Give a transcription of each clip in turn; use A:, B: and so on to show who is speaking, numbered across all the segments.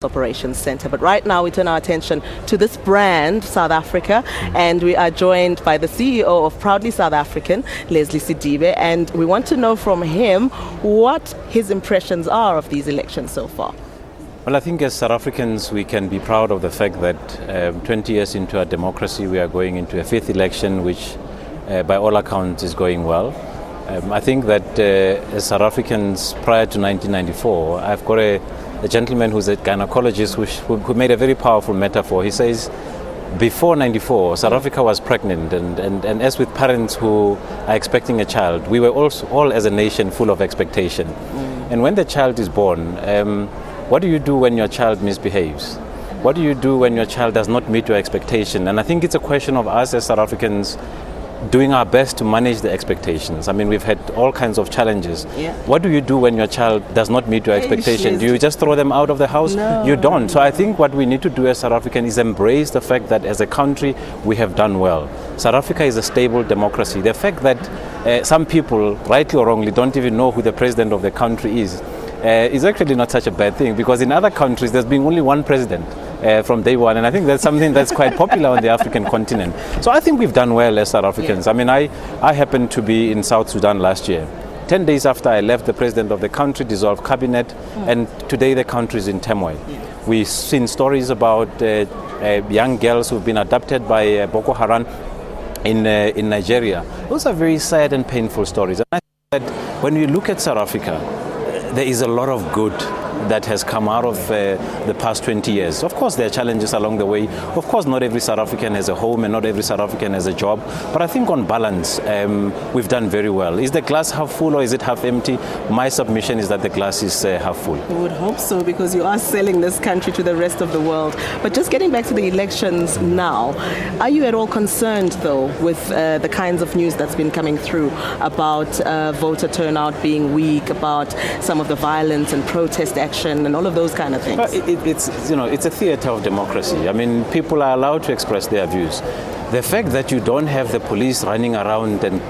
A: Operations Center. But right now we turn our attention to this brand, South Africa, and we are joined by the CEO of Proudly South African, Lesley Sedibe, and we want to know from him what his impressions are of these elections so far.
B: Well, I think as South Africans we can be proud of the fact that 20 years into our democracy we are going into a fifth election which by all accounts is going well. I think that as South Africans prior to 1994, I've got a gentleman who's a gynecologist who made a very powerful metaphor. He says, before 94, South Africa was pregnant, and as with parents who are expecting a child, we were also all as a nation full of expectation. And when the child is born, what do you do when your child misbehaves? What do you do when your child does not meet your expectation? And I think it's a question of us as South Africans doing our best to manage the expectations. I mean, we've had all kinds of challenges.
A: Yeah.
B: What do you do when your child does not meet your expectation? Do you just throw them out of the house?
A: No.
B: You don't. So I think what we need to do as South Africans is embrace the fact that as a country we have done well. South Africa is a stable democracy. The fact that some people, rightly or wrongly, don't even know who the president of the country is actually not such a bad thing, because in other countries there's been only one president from day one, and I think that's something that's quite popular on the African continent. So I think we've done well as South Africans. Yeah. I mean, I happened to be in South Sudan last year. 10 days after I left, the president of the country dissolved cabinet, and today the country is in turmoil. Yeah. We've seen stories about young girls who've been abducted by Boko Haram in Nigeria. Those are very sad and painful stories. And I think that when we look at South Africa, there is a lot of good that has come out of the past 20 years. Of course, there are challenges along the way. Of course, not every South African has a home and not every South African has a job. But I think on balance, we've done very well. Is the glass half full or is it half empty? My submission is that the glass is half full.
A: I would hope so, because you are selling this country to the rest of the world. But just getting back to the elections now, are you at all concerned, though, with the kinds of news that's been coming through about voter turnout being weak, about some of the violence and protest action and all of those kind of things?
B: It's a theater of democracy. I mean, people are allowed to express their views. The fact that you don't have the police running around and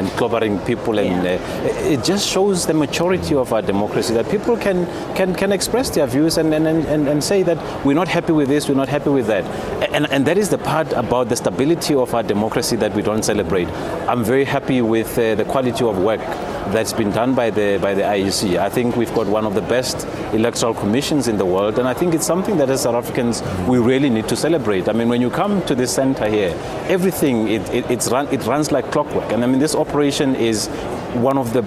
B: clobbering people, and it just shows the maturity of our democracy, that people can express their views and say that we're not happy with this, we're not happy with that. And that is the part about the stability of our democracy that we don't celebrate. I'm very happy with the quality of work that's been done by the IEC. I think we've got one of the best electoral commissions in the world, and I think it's something that as South Africans we really need to celebrate. I mean, when you come to this center here, everything it runs like clockwork, and I mean this operation is one of the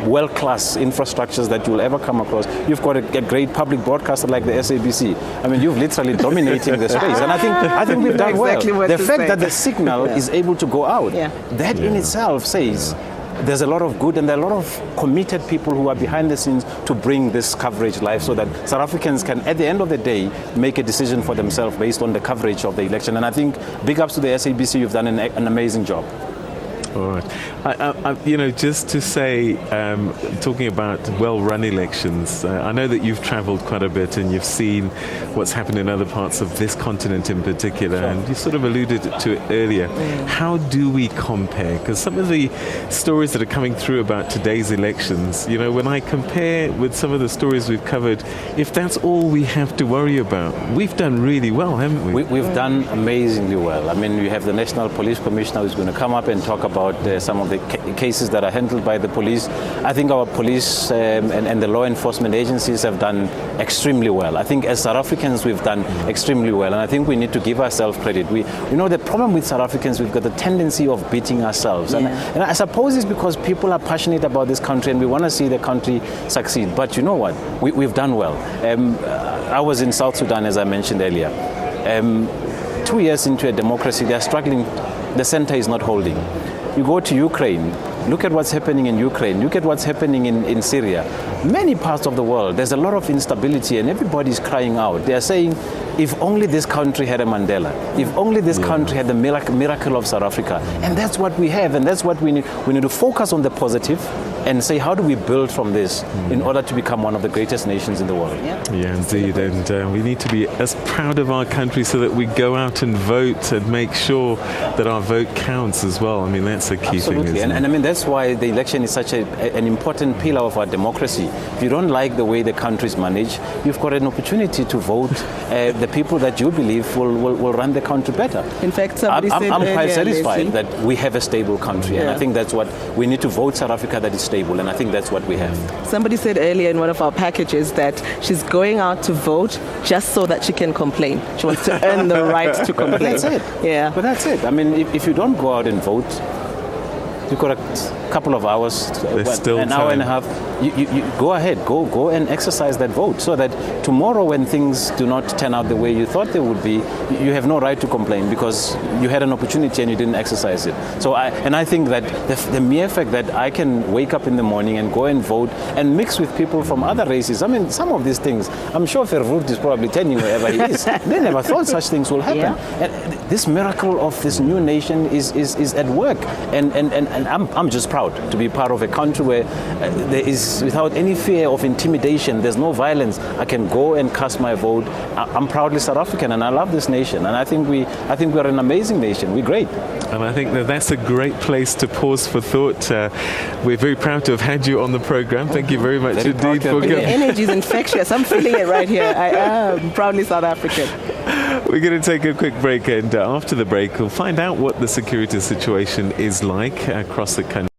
B: world-class infrastructures that you'll ever come across. You've got a great public broadcaster like the SABC. I mean, you've literally dominating the space, and I think we've done
A: exactly
B: well. The fact that the signal is able to go out, that in itself says there's a lot of good, and there are a lot of committed people who are behind the scenes to bring this coverage live, so that South Africans can, at the end of the day, make a decision for themselves based on the coverage of the election. And I think big ups to the SABC, you've done an amazing job.
C: All right. Just to say, talking about well-run elections, I know that you've traveled quite a bit and you've seen what's happened in other parts of this continent in particular, and you sort of alluded to it earlier. How do we compare? Because some of the stories that are coming through about today's elections, when I compare with some of the stories we've covered, if that's all we have to worry about, we've done really well, haven't we?
B: We've done amazingly well. I mean, we have the National Police Commissioner who's going to come up and talk about some of the cases that are handled by the police. I think our police and the law enforcement agencies have done extremely well. I think as South Africans we've done extremely well, and I think we need to give ourselves credit. The problem with South Africans, we've got the tendency of beating ourselves, and I suppose it's because people are passionate about this country and we want to see the country succeed. But you know what? We've done well. I was in South Sudan, as I mentioned earlier. 2 years into a democracy, they're struggling. The center is not holding. You go to Ukraine, look at what's happening in Ukraine, look at what's happening in Syria. Many parts of the world, there's a lot of instability and everybody's crying out. They are saying, if only this country had a Mandela, if only this country had the miracle of South Africa. And that's what we have, and that's what we need. We need to focus on the positive and say, how do we build from this in order to become one of the greatest nations in the world?
C: Yeah, indeed. And we need to be as proud of our country so that we go out and vote and make sure that our vote counts as well. I mean, that's a key thing.
B: Absolutely. And I mean, that's why the election is such an important pillar of our democracy. If you don't like the way the country is managed, you've got an opportunity to vote the people that you believe will run the country better.
A: In fact, somebody said
B: I'm quite
A: earlier,
B: satisfied
A: Lesley,
B: that we have a stable country, and I think that's what we need to vote South Africa that is stable, and I think that's what we have.
A: Somebody said earlier in one of our packages that she's going out to vote just so that she can complain. She wants to earn the right to complain.
B: That's it.
A: Yeah.
B: But that's it. I mean, if you don't go out and vote, you've got a couple of hours, an hour and a half. You go ahead, go and exercise that vote, so that tomorrow when things do not turn out the way you thought they would be, you have no right to complain because you had an opportunity and you didn't exercise it. So I think that the mere fact that I can wake up in the morning and go and vote and mix with people from other races, I mean, some of these things, I'm sure Verwoerd is probably telling you wherever he is, they never thought such things will happen.
A: Yeah.
B: And this miracle of this new nation is at work, and I'm just proud to be part of a country where there is, without any fear of intimidation, there's no violence. I can go and cast my vote. I'm proudly South African, and I love this nation. And I think we're an amazing nation. We're great.
C: And I think that's a great place to pause for thought. We're very proud to have had you on the program. Thank you very much indeed for coming.
A: The energy is infectious. I'm feeling it right here. I am proudly South African.
C: We're going to take a quick break, and after the break, we'll find out what the security situation is like across the country.